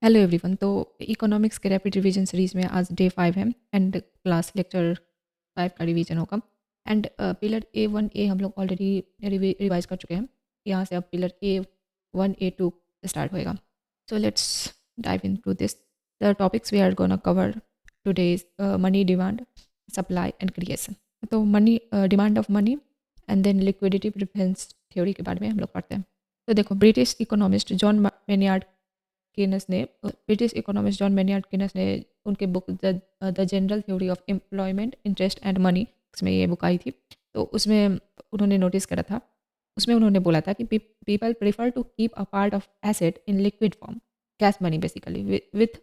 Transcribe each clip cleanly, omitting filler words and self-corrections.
Hello everyone. तो economics के rapid revision series में आज डे 5 है एंड क्लास लेक्चर 5 का रिवीजन होगा। एंड पिलर A1 A हम लोग ऑलरेडी रिवाइज कर चुके हैं। यहाँ से अब पिलर A1 A2 स्टार्ट होएगा। So let's dive into this. The topics we are gonna cover today is money demand, supply and creation. तो money demand of money and then liquidity preference theory के बारे में हम लोग पढ़ते हैं। तो देखो, British economist John Maynard Keynes ने British economist John Maynard Keynes ने उनके book the general theory of employment, interest and money, उसमें ये बुक आई थी। तो उसमें उन्होंने नोटिस करा था, उसमें उन्होंने बोला था कि people prefer to keep a part of asset in liquid form, cash money basically, with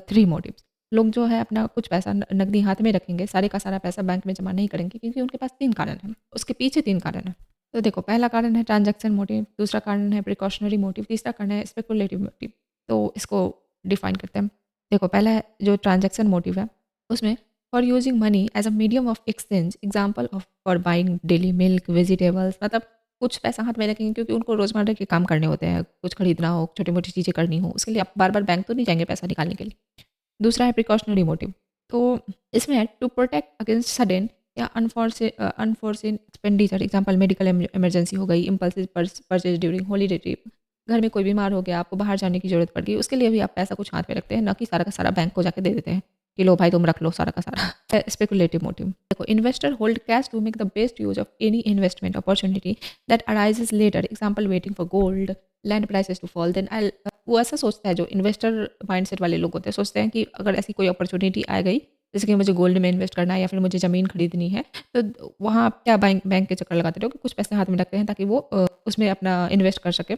3 motives. लोग जो है अपना कुछ पैसा नकदी हाथ में रखेंगे, सारे का सारा पैसा बैंक में जमा नहीं करेंगे, क्योंकि उनके पास 3 कारण हैं। उसके पीछे 3 कारण हैं। तो देखो, पहला कारण है ट्रांजैक्शन मोटिव, दूसरा कारण है प्रिकॉशनरी मोटिव, तीसरा कारण है स्पेकुलेटिव मोटिव। तो इसको डिफाइन करते हैं। देखो, पहला है जो ट्रांजैक्शन मोटिव है, उसमें for using money as a medium of exchange, example of for buying daily milk, vegetables, मतलब कुछ पैसा हाथ में रखेंगे क्योंकि उनको रोज़मर्रा के काम करने होते हैं, कुछ खरीदना हो, छोटी मोटी चीज़ें करनी हो, उसके लिए आप बार बार बैंक तो नहीं जाएंगे पैसा निकालने के लिए। दूसरा है प्रिकॉशनरी मोटिव। तो इसमें है टू प्रोटेक्ट अगेंस्ट सडन या unforeseen expenditure, example medical emergency हो गई, impulsive purchase during holiday trip, घर में कोई बीमार हो गया, आपको बाहर जाने की ज़रूरत पड़ गई, उसके लिए भी आप पैसा कुछ हाथ में रखते हैं, ना कि सारा का सारा बैंक को जाके दे देते हैं कि लो भाई तुम रख लो सारा का सारा। Speculative motive. देखो, investor hold cash to make the best use of any investment opportunity that arises later, example waiting for gold, land prices to fall, then I. वो ऐसा सोचता है, जो इन्वेस्टर माइंडसेट वाले लोग होते हैं, सोचते हैं कि अगर ऐसी कोई अपॉर्चुनिटी आ गई, जैसे कि मुझे गोल्ड में इन्वेस्ट करना है या फिर मुझे ज़मीन खरीदनी है, तो वहाँ आप क्या बैंक बैंक के चक्कर लगाते रहो कि कुछ पैसे हाथ में रखते हैं ताकि वो उसमें अपना इन्वेस्ट कर सके।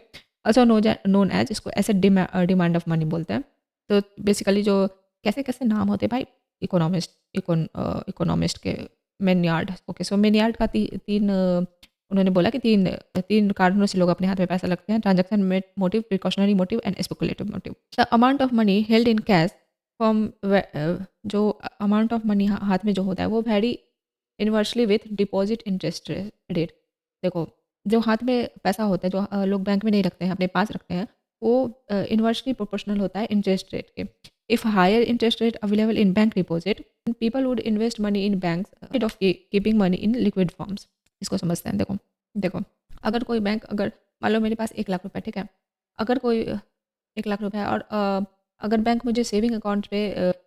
ऑल्सो नोन एज, इसको एसेट डिमांड ऑफ मनी बोलते हैं। तो बेसिकली जो कैसे कैसे नाम होते हैं भाई इकोनॉमिस्ट के, मेनियार्ड। ओके, सो मेनियार्ड का तीन उन्होंने बोला कि तीन तीन कारणों से लोग अपने हाथ में पैसा रखते हैं: transaction motive, precautionary motive and speculative motive. The amount of money held in cash from, जो अमाउंट ऑफ मनी हाथ में जो होता है वो very inversely with deposit interest rate. देखो, जो हाथ में पैसा होता है, जो लोग बैंक में नहीं रखते हैं, अपने पास रखते हैं, वो इन्वर्सली प्रोपोर्शनल होता है इंटरेस्ट रेट के। If higher interest rate available in bank deposit, people would invest money in banks instead of keeping money in liquid forms. इसको समझते हैं। देखो देखो, अगर कोई बैंक, अगर मान लो मेरे पास 1 लाख रुपए, ठीक है, अगर कोई 1 लाख रुपए है और अगर बैंक मुझे मेरे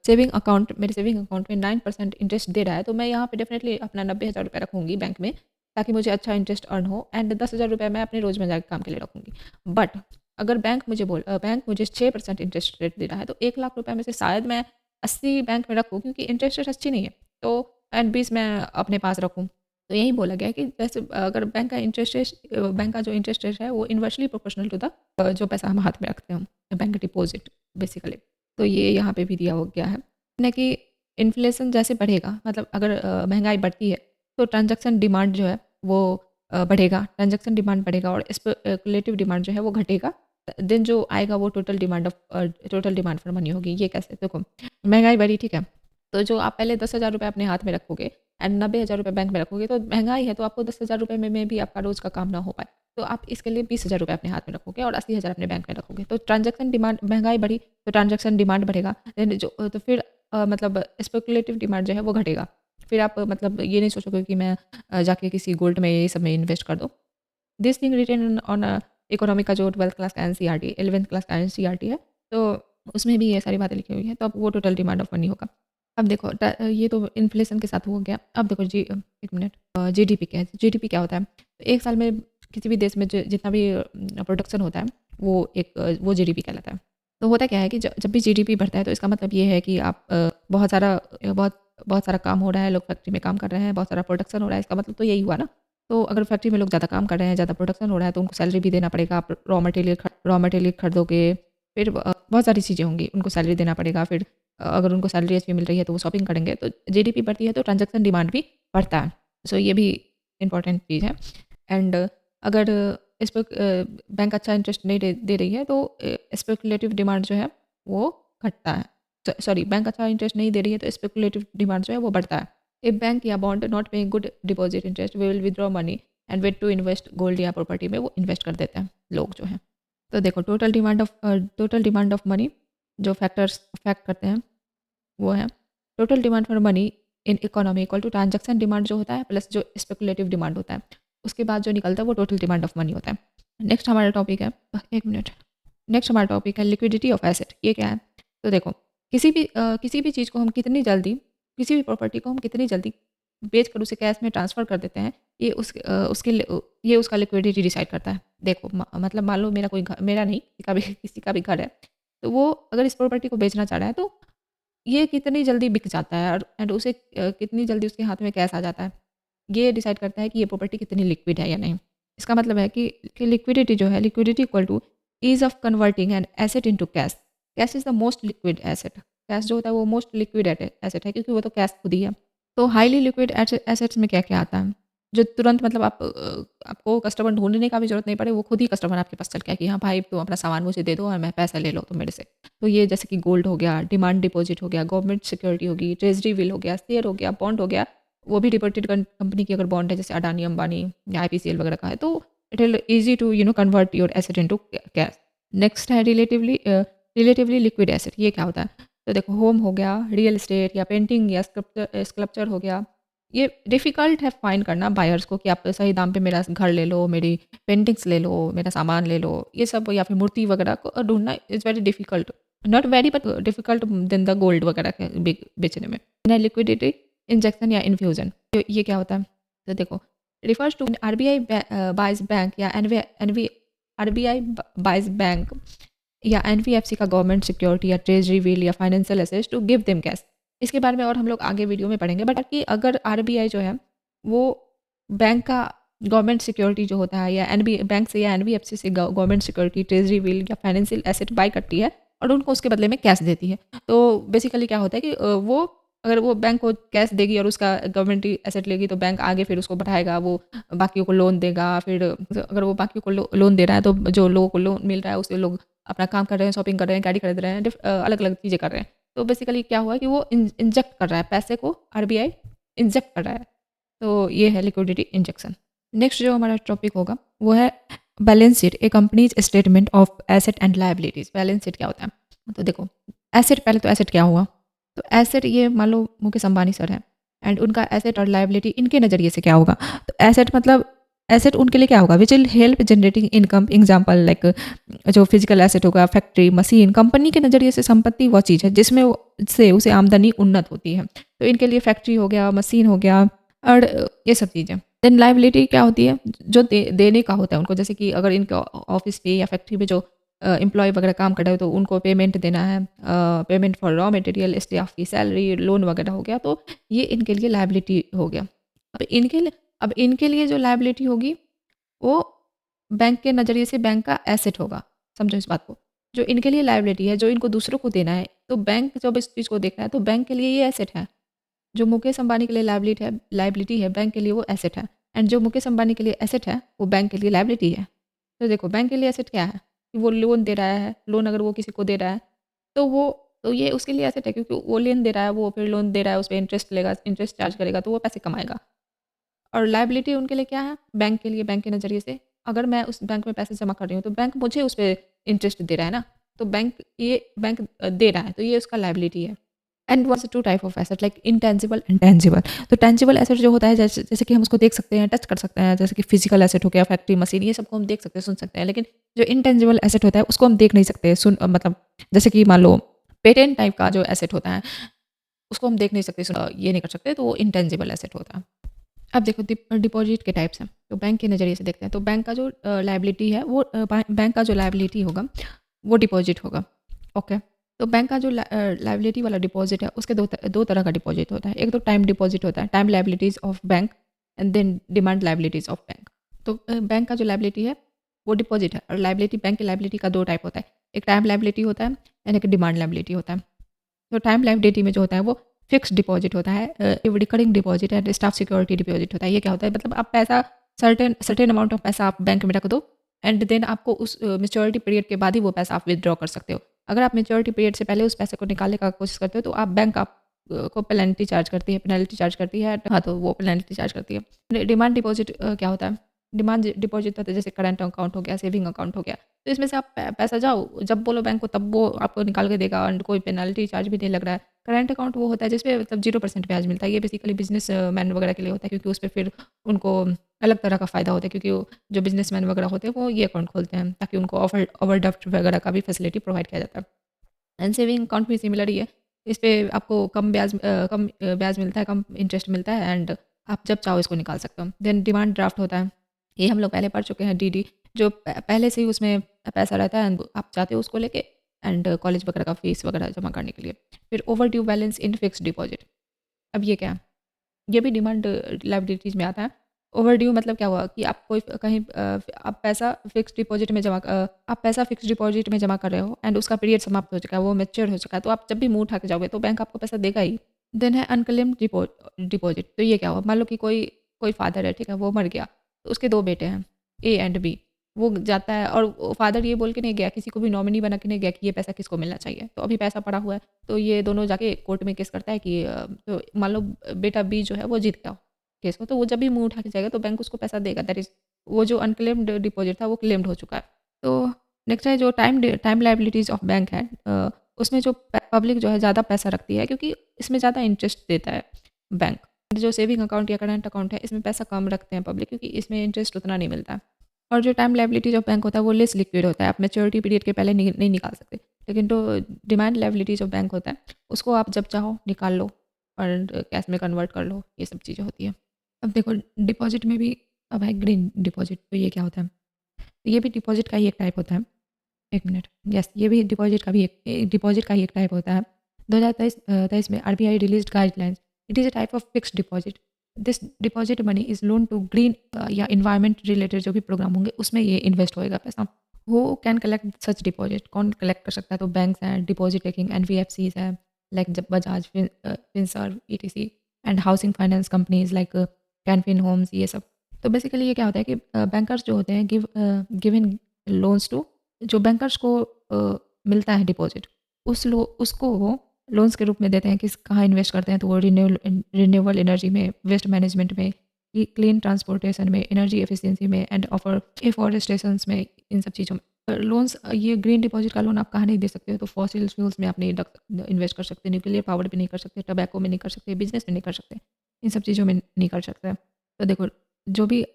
सेविंग अकाउंट में 9% इंटरेस्ट दे रहा है, तो मैं यहाँ पे डेफिनेटली अपना 90,000 रुपये रखूँगी बैंक में, ताकि मुझे अच्छा इंटरेस्ट अर्न हो, एंड 10,000 रुपये मैं अपने रोज़मर्रा के काम के लिए रखूँगी। बट अगर बैंक मुझे 6% इंटरेस्ट रेट दे रहा है, तो 1 लाख रुपये में से शायद मैं 80 बैंक में रखूँ, क्योंकि इंटरेस्ट रेट अच्छी नहीं है, तो एंड 20 मैं अपने पास रखूँ। तो यही बोला गया है कि जैसे अगर बैंक का जो इंटरेस्ट रेट है वो इन्वर्सली प्रोपोर्शनल टू द जो पैसा हम हाथ में रखते हैं, बैंक डिपॉजिट बेसिकली। तो ये यहाँ पे भी दिया हो गया है ना कि इन्फ्लेशन जैसे बढ़ेगा, मतलब अगर महंगाई बढ़ती है तो ट्रांजैक्शन डिमांड जो है वो बढ़ेगा, ट्रांजैक्शन डिमांड बढ़ेगा और स्पेकुलेटिव डिमांड जो है वो घटेगा। देन जो आएगा वो टोटल डिमांड फॉर मनी होगी। ये कैसे? देखो, महंगाई बढ़ी, ठीक है, तो जो आप पहले 10,000 रुपये अपने हाथ में रखोगे एंड 90,000 रुपये बैंक में रखोगे, तो महंगाई है तो आपको 10,000 रुपये में भी आपका रोज़ का काम ना हो पाए, तो आप इसके लिए 20,000 रुपये अपने हाथ में रखोगे और 80,000 अपने बैंक में रखोगे। तो ट्रांजैक्शन डिमांड, महंगाई बढ़ी तो ट्रांजैक्शन डिमांड बढ़ेगा, देन जो तो फिर मतलब स्पेकुलेटिव डिमांड जो है वो घटेगा। फिर आप मतलब ये नहीं सोचोगे कि मैं जाके किसी गोल्ड में ये सब में इन्वेस्ट कर दूँ। This thing written on economy का जो 12th क्लास का एनसीईआरटी, 11th क्लास का एनसीईआरटी है, तो उसमें भी ये सारी बातें लिखी हुई हैं। तो अब वो टोटल डिमांड ऑफ मनी होगा। अब देखो, ये तो इन्फ्लेशन के साथ हो गया। अब देखो एक मिनट, जीडीपी क्या है? जीडीपी क्या होता है? तो एक साल में किसी भी देश में जितना भी प्रोडक्शन होता है वो वो जीडीपी कहलाता है। तो होता क्या है कि जब भी जीडीपी बढ़ता है तो इसका मतलब ये है कि आप बहुत सारा काम हो रहा है, लोग फैक्ट्री में काम कर रहे हैं, बहुत सारा प्रोडक्शन हो रहा है, इसका मतलब तो यही हुआ ना। तो अगर फैक्ट्री में लोग ज़्यादा काम कर रहे हैं, ज़्यादा प्रोडक्शन हो रहा है, तो उनको सैलरी भी देना पड़ेगा। आप रॉ मटेरियल खरीदोगे, फिर बहुत सारी चीज़ें होंगी, उनको सैलरी देना पड़ेगा। फिर अगर उनको सैलरी अच्छी मिल रही है तो वो शॉपिंग करेंगे, तो जीडीपी बढ़ती है तो ट्रांजैक्शन डिमांड भी बढ़ता है। सो ये भी इंपॉर्टेंट चीज़ है। एंड अगर इस पर बैंक अच्छा इंटरेस्ट नहीं दे रही है तो स्पेकुलेटिव डिमांड जो है वो घटता है। सॉरी, बैंक अच्छा इंटरेस्ट नहीं दे रही है तो स्पेकुलेटिव डिमांड जो है वो बढ़ता है। इफ बैंक या bond not paying good deposit interest, we will withdraw money and wait to invest gold या प्रॉपर्टी में वो इन्वेस्ट कर देते हैं लोग जो हैं। तो देखो, टोटल डिमांड ऑफ मनी जो फैक्टर्स अफेक्ट करते हैं वो है total demand for money in economy equal to transaction demand जो होता है प्लस जो स्पेकुलेटिव डिमांड होता है, उसके बाद जो निकलता है वो टोटल डिमांड ऑफ मनी होता है। नेक्स्ट हमारा टॉपिक है, एक मिनट, नेक्स्ट हमारा टॉपिक है लिक्विडिटी ऑफ एसेट। ये क्या है? तो देखो, किसी भी चीज़ को हम कितनी जल्दी, किसी भी प्रॉपर्टी को हम कितनी जल्दी बेच कर उसे कैश में ट्रांसफ़र कर देते हैं, ये ये उसका लिक्विडिटी डिसाइड करता है। देखो मतलब मान लो मेरा कोई घर, मेरा नहीं, किसी का भी घर है, तो वो अगर इस प्रॉपर्टी को बेचना चाह रहा है तो ये कितनी जल्दी बिक जाता है और एंड उसे कितनी जल्दी उसके हाथ में कैश आ जाता है, ये डिसाइड करता है कि ये प्रॉपर्टी कितनी लिक्विड है या नहीं। इसका मतलब है कि लिक्विडिटी जो है, liquidity equal to ease of converting an asset into cash. Cash is the most liquid asset. Cash जो होता है वो मोस्ट लिक्विड एसेट है, क्योंकि वो तो कैश खुद ही है। तो हाईली लिक्विड एसेट्स में क्या-क्या आता है? जो तुरंत मतलब आपको कस्टमर ढूँढने का भी ज़रूरत नहीं पड़े, वो खुद ही कस्टमर आपके पास चल के आए कि हाँ भाई, तुम अपना सामान मुझे दे दो और मैं पैसा ले लो तुम मेरे से। तो ये जैसे कि गोल्ड हो गया, डिमांड डिपॉज़िट हो गया, गवर्नमेंट सिक्योरिटी होगी, ट्रेज़री बिल हो गया, शेयर हो गया, बॉन्ड हो गया। वो भी रिपोर्टेड कंपनी की अगर बॉन्ड है, जैसे अडानी, अंबानी या आईपीसीएल वगैरह का है, तो it will easy to convert your asset into cash. Next है रिलेटिवली लिक्विड एसेट। ये क्या होता है? तो देखो, होम हो गया, रियल एस्टेट या पेंटिंग या स्कल्पचर हो गया। ये डिफ़िकल्ट है फाइंड करना बायर्स को कि आप सही दाम पे मेरा घर ले लो, मेरी पेंटिंग्स ले लो, मेरा सामान ले लो। ये सब या फिर मूर्ति वगैरह को ढूँढना is very difficult. Not very but difficult than the gold वगैरह के बेचने में। लिक्विडिटी इंजेक्शन या इन्फ्यूज़न, ये क्या होता है? तो देखो, refers to RBI buys bank या आरबीआई बाइज़ बैंक या एनबीएफसी का गवर्नमेंट सिक्योरिटी या ट्रेजरी बिल या financial assets to give them cash. इसके बारे में और हम लोग आगे वीडियो में पढ़ेंगे, बट कि अगर आरबीआई जो है वो बैंक का गवर्नमेंट सिक्योरिटी जो होता है या बैंक से या एनबीएफसी से गवर्नमेंट सिक्योरिटी, ट्रेजरी बिल या फाइनेंशियल एसेट बाय करती है और उनको उसके बदले में कैश देती है, तो बेसिकली क्या होता है कि वो अगर वो बैंक को कैश देगी और उसका गवर्नमेंट एसेट लेगी, तो बैंक आगे फिर उसको बढ़ाएगा, वो बाकियों को लोन देगा। फिर अगर वो बाकियों को लोन दे रहा है, तो जो लोगों को लोन मिल रहा है उससे लोग अपना काम कर रहे हैं, शॉपिंग कर रहे हैं, गाड़ी खरीद रहे हैं, अलग-अलग चीज़ें कर रहे हैं। तो बेसिकली क्या हुआ कि वो इंजेक्ट कर रहा है पैसे को, आरबीआई इंजेक्ट कर रहा है। तो ये है लिक्विडिटी इंजेक्शन। नेक्स्ट जो हमारा टॉपिक होगा वो है balance sheet, A companies statement of asset and liabilities. Balance sheet क्या होता है? तो देखो, एसेट, पहले तो एसेट क्या हुआ? तो एसेट, ये मान लो मुकेश अंबानी सर हैं एंड उनका एसेट और लायबिलिटी इनके नज़रिए से क्या होगा? तो एसेट मतलब एसेट उनके लिए क्या होगा? Which will help generating income. Example like जो फिजिकल एसेट होगा, फैक्ट्री, मशीन। कंपनी के नज़रिए से संपत्ति वह चीज़ है जिसमें से उसे आमदनी उन्नत होती है। तो इनके लिए फैक्ट्री हो गया, मशीन हो गया और ये सब चीज़ें। देन लायबिलिटी क्या होती है? जो देने का होता है उनको, जैसे कि अगर इनके ऑफिस पे या फैक्ट्री में जो एम्प्लॉय वगैरह काम कर रहे हो, तो उनको पेमेंट देना है, payment for raw material, staff की सैलरी, लोन वगैरह हो गया, तो ये इनके लिए लायबिलिटी हो गया। अब इनके लिए जो लायबिलिटी होगी वो बैंक के नज़रिए से बैंक का एसेट होगा। समझो इस बात को। जो इनके लिए लायबिलिटी है, जो इनको दूसरों को देना है, तो बैंक जब इस चीज़ को देख रहा है तो बैंक के लिए ये एसेट है। जो मुकेश अंबानी के लिए लायबिलिटी है, बैंक के लिए वो एसेट है। एंड जो मुकेश अंबानी के लिए एसेट है, वो बैंक के लिए लायबिलिटी है। तो देखो, बैंक के लिए एसेट क्या है? कि वो लोन दे रहा है, लोन अगर वो किसी को दे रहा है, तो ये उसके लिए एसेट है, क्योंकि वो लोन दे रहा है, वो फिर लोन दे रहा है, उस पे इंटरेस्ट लेगा, इंटरेस्ट चार्ज करेगा, तो वो पैसे कमाएगा। और लायबिलिटी उनके लिए क्या है? बैंक के लिए, बैंक के नज़रिए से, अगर मैं उस बैंक में पैसे जमा कर रही हूँ, तो बैंक मुझे उस पे इंटरेस्ट दे रहा है ना, तो बैंक दे रहा है, तो ये उसका लायबिलिटी है। And what's two type of asset, like intangible and tangible. तो टेंजिबल एसेट जो होता है, जैसे कि हम उसको देख सकते हैं, टच कर सकते हैं, जैसे कि फिजिकल एसेट हो गया, फैक्ट्री, मशीन, ये सबको हम देख सकते हैं, सुन सकते हैं। लेकिन जो इंटेंजिबल एसेट होता है उसको हम देख नहीं सकते, मतलब जैसे कि मान लो पेटेंट टाइप का जो एसेट होता है उसको हम देख नहीं सकते, ये नहीं कर सकते, तो वो इंटेंजिबल एसेट होता है। अब देखो, डिपॉजिट के टाइप्स हैं, तो बैंक के नज़रिए से देखते हैं। तो बैंक का जो लायबिलिटी है वो बैंक का जो लायबिलिटी होगा वो डिपॉजिट होगा। ओके, तो बैंक का जो लायबिलिटी वाला डिपॉजिट है उसके दो तरह का डिपॉजिट होता है। एक तो टाइम डिपॉजिट होता है, time liabilities of bank, and then demand liabilities of bank. तो बैंक का जो लायबिलिटी है वो डिपॉजिट है, और लायबिलिटी, बैंक की लायबिलिटी का दो टाइप होता है, एक टाइम लायबिलिटी होता है एंड एक डिमांड लायबिलिटी होता है। तो टाइम लायबिलिटी में जो होता है वो फिक्स डिपॉजिट होता है, रिकरिंग डिपॉजिट है, स्टाफ सिक्योरिटी डिपॉजिट होता है। ये क्या होता है? मतलब आप पैसा सर्टेन अमाउंट ऑफ पैसा आप बैंक में रख दो, एंड देन आपको उस मैच्योरिटी पीरियड के बाद ही वो पैसा आप विदड्रॉ कर सकते हो। अगर आप मैच्योरिटी पीरियड से पहले उस पैसे को निकालने का कोशिश करते हो, तो आप बैंक आप को पेनल्टी चार्ज करती है। हाँ, तो वो पेनल्टी चार्ज करती है। डिमांड डिपॉजिट क्या होता है? डिमांड डिपॉजिट होता है जैसे करंट अकाउंट हो गया, सेविंग अकाउंट हो गया। तो इसमें से आप पैसा जाओ, जब बोलो बैंक को तब वो आपको निकाल के देगा एंड कोई पेनल्टी चार्ज भी नहीं लग रहा है। करंट अकाउंट वो होता है जिसपे मतलब 0% ब्याज मिलता है। ये बेसिकली बिज़नेस मैन वगैरह के लिए होता है क्योंकि उसपे फिर उनको अलग तरह का फ़ायदा होता है क्योंकि वो जो बिज़नेसमैन वगैरह होते हैं वो ये अकाउंट खोलते हैं ताकि उनको ओवरड्राफ्ट वगैरह का भी फैसिलिटी प्रोवाइड किया जाता है। एंड सेविंग अकाउंट भी सिमिलर ही है। इस पे आपको कम ब्याज मिलता है, कम इंटरेस्ट मिलता है एंड आप जब चाहो इसको निकाल सकते हो। देन डिमांड ड्राफ्ट होता है, ये हम लोग पहले पढ़ चुके हैं डीडी, जो पहले से ही उसमें पैसा रहता है एंड आप चाहते हो उसको लेके एंड कॉलेज वगैरह का फीस वगैरह जमा करने के लिए। फिर over due balance in fixed deposit, अब ये क्या है? ये भी डिमांड लायबिलिटीज़ में आता है। ओवरड्यू मतलब क्या हुआ कि आप कोई कहीं आप पैसा फ़िक्स्ड डिपॉज़िट में जमा कर रहे हो एंड उसका पीरियड समाप्त हो चुका है, वो मैच्योर हो चुका है, तो आप जब भी मुँह उठा के जाओगे तो बैंक आपको पैसा देगा ही। देन है अनक्लेम्ड डिपॉज़िट, तो ये क्या हुआ? मान लो कि कोई कोई फ़ादर है, ठीक है? वो मर गया, तो उसके 2 बेटे हैं, ए एंड बी। वो जाता है और फ़ादर ये बोल के नहीं गया, किसी को भी नॉमिनी बना के नहीं गया कि ये पैसा किसको मिलना चाहिए। तो अभी पैसा पड़ा हुआ है, तो ये दोनों जाके कोर्ट में केस करता है कि तो मान लो बेटा बी जो है वो जीत गया केस में, तो वो जब भी मुँह उठा के जाएगा तो बैंक उसको पैसा देगा। दैट इज़ वो जो अनक्लेम्ड डिपॉज़िट था वो क्लेम्ड हो चुका है। तो नेक्स्ट है जो टाइम लायबिलिटीज़ ऑफ बैंक है, उसमें जो पब्लिक जो है ज़्यादा पैसा रखती है क्योंकि इसमें ज़्यादा इंटरेस्ट देता है बैंक। जो सेविंग अकाउंट या करंट अकाउंट है इसमें पैसा कम रखते हैं पब्लिक क्योंकि इसमें इंटरेस्ट उतना नहीं मिलता है। और जो टाइम लायबिलिटीज़ ऑफ बैंक होता है वो लेस लिक्विड होता है, आप मैच्योरिटी पीरियड के पहले नहीं निकाल सकते। लेकिन जो डिमांड लायबिलिटीज़ ऑफ बैंक होता है उसको आप जब चाहो निकाल लो और कैश में कन्वर्ट कर लो, ये सब चीज़ें होती हैं। अब देखो डिपॉज़िट में भी अब है ग्रीन डिपॉज़िट, तो ये क्या होता है? ये भी डिपॉज़िट का ही एक टाइप होता है। 1 मिनट, यस, ये भी डिपॉज़िट का ही एक टाइप होता है। 2023 में RBI released guidelines, it is a type of fixed deposit. This deposit money is loan to green या एनवायरनमेंट रिलेटेड जो भी प्रोग्राम होंगे उसमें ये इन्वेस्ट होएगा पैसा। Who can collect such deposit, कौन कलेक्ट कर सकता है? तो बैंक्स हैं, डिपॉज़िट टेकिंग एनबीएफसीज़ हैं, लाइक जब Bajaj, Finserv, etc and housing finance companies like Canfin Homes, ये सब। तो बेसिकली ये क्या होता है कि बैंकर्स जो होते हैं गिविंग लोन्स टू, जो बैंकर्स को मिलता है डिपॉजिट उसको वो लोन्स के रूप में देते हैं कि कहाँ इन्वेस्ट करते हैं, तो वो रिन्यूएबल एनर्जी में, वेस्ट मैनेजमेंट में, क्लीन ट्रांसपोर्टेशन में, एनर्जी एफिशिएंसी में एंड एफॉरेस्टेशन में, इन सब चीज़ों में लोन्स। ये ग्रीन डिपॉजिट का लोन आप कहाँ नहीं दे सकते हो? तो फॉसिल फ्यूल्स में आप नहीं इन्वेस्ट कर सकते, न्यूक्लियर पावर पे नहीं कर सकते, टबैको में नहीं कर सकते, बिजनेस में नहीं कर सकते, इन सब चीज़ों में नहीं कर सकते। तो देखो जो भी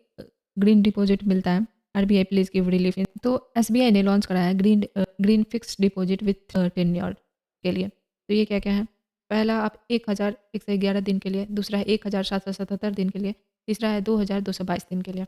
ग्रीन डिपॉजिट मिलता है, RBI please give relief in, तो एसबीआई ने लॉन्च कराया है green fixed deposit with tenure के लिए। तो ये क्या क्या है? पहला आप 1111 दिन के लिए, दूसरा है 1777 दिन के लिए, तीसरा है 2222 दिन के लिए।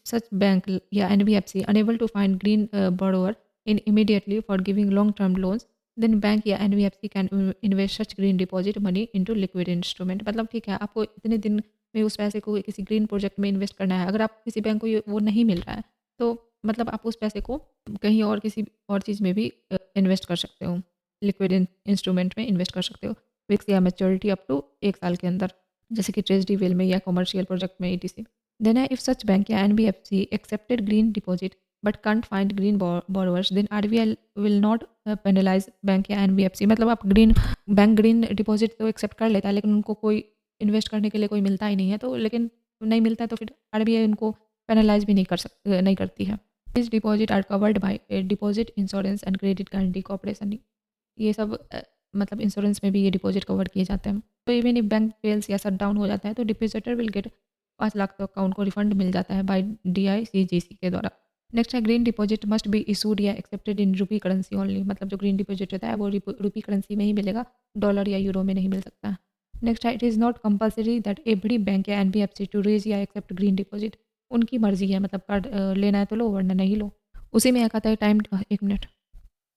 सच बैंक या NBFC unable to find green borrower in immediately for giving long term loans, then bank या NBFC can invest such green deposit money into liquid instrument. मतलब ठीक है, आपको इतने दिन में उस पैसे को किसी ग्रीन प्रोजेक्ट में इन्वेस्ट करना है। अगर आप किसी बैंक को ये वो नहीं मिल रहा है, तो मतलब आप उस पैसे को कहीं और किसी और चीज़ में भी इन्वेस्ट कर सकते हो। लिक्विड इंस्ट्रूमेंट में इन्वेस्ट कर सकते हो। फिक्स या मैच्योरिटी अप टू 1 साल के अंदर, जैसे कि ट्रेजरी बिल में या कमर्शियल प्रोजेक्ट में, ईटीसी। देन है इफ सच बैंक या NBFC accepted green deposit but can't find green borrowers, then RBI will not penalize bank या एनबीएफसी। मतलब आप ग्रीन डिपॉजिट तो एक्सेप्ट कर लेता है लेकिन उनको कोई इन्वेस्ट करने के लिए कोई मिलता ही नहीं है, तो लेकिन नहीं मिलता है तो फिर आरबीआई उनको पेनलाइज भी नहीं करती है। This deposit are covered by deposit insurance and credit guarantee corporation. ये सब मतलब इंश्योरेंस में भी ये डिपॉजिट कवर किए जाते हैं। तो इवन if बैंक फेल्स या शट डाउन हो जाता है तो डिपॉजिटर विल गेट 5 लाख तक का उनको रिफंड मिल जाता है बाय डीआईसीजीसी के द्वारा। नेक्स्ट है green deposit must be issued या एक्सेप्टेड इन रूपी करेंसी ओनली। मतलब जो ग्रीन डिपॉजिट होता है वो रूपी करेंसी में ही मिलेगा, डॉलर या यूरो में नहीं मिल सकता। नेक्स्ट है it is not compulsory that every bank या एनबीएफसी टू रेज या एक्सेप्ट ग्रीन डिपॉजिट। उनकी मर्जी है, मतलब कार्ड लेना है तो लो वरना नहीं लो। उसी में एक आता है एक मिनट,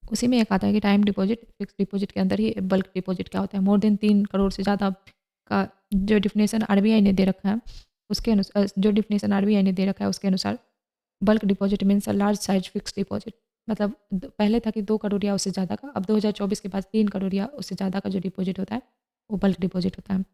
उसी में एक आता है कि टाइम डिपॉजिट। फिक्स डिपॉजिट के अंदर ही बल्क डिपॉजिट क्या होता है? मोर देन 3 करोड़ से ज़्यादा का जो डिफिनेशन आरबीआई ने दे रखा है उसके अनुसार, उसके अनुसार bulk deposit means a large size fix deposit. मतलब पहले था कि 2 करोड़ या उससे ज़्यादा का, अब 2024 के बाद 3 करोड़ या उससे ज़्यादा का जो डिपॉजिट होता है वो बल्क डिपॉजिट होता है।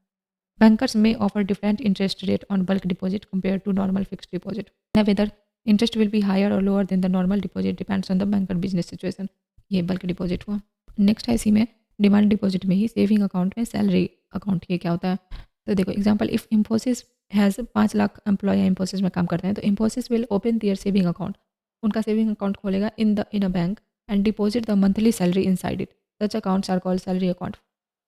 Bankers may offer different interest rate on bulk deposit compared to normal fixed deposit. Now, whether interest will be higher or lower than the normal deposit depends on the banker business situation. ये bulk deposit हुआ। Next है इसी में demand deposit में ही saving account में salary account, ये क्या होता है? तो देखो example, if Infosys has 5 lakh employ Infosys में काम करते हैं, तो Infosys will open their saving account, उनका सेविंग अकाउंट खोलेगा in a bank and deposit the monthly salary inside it, such accounts are called salary account.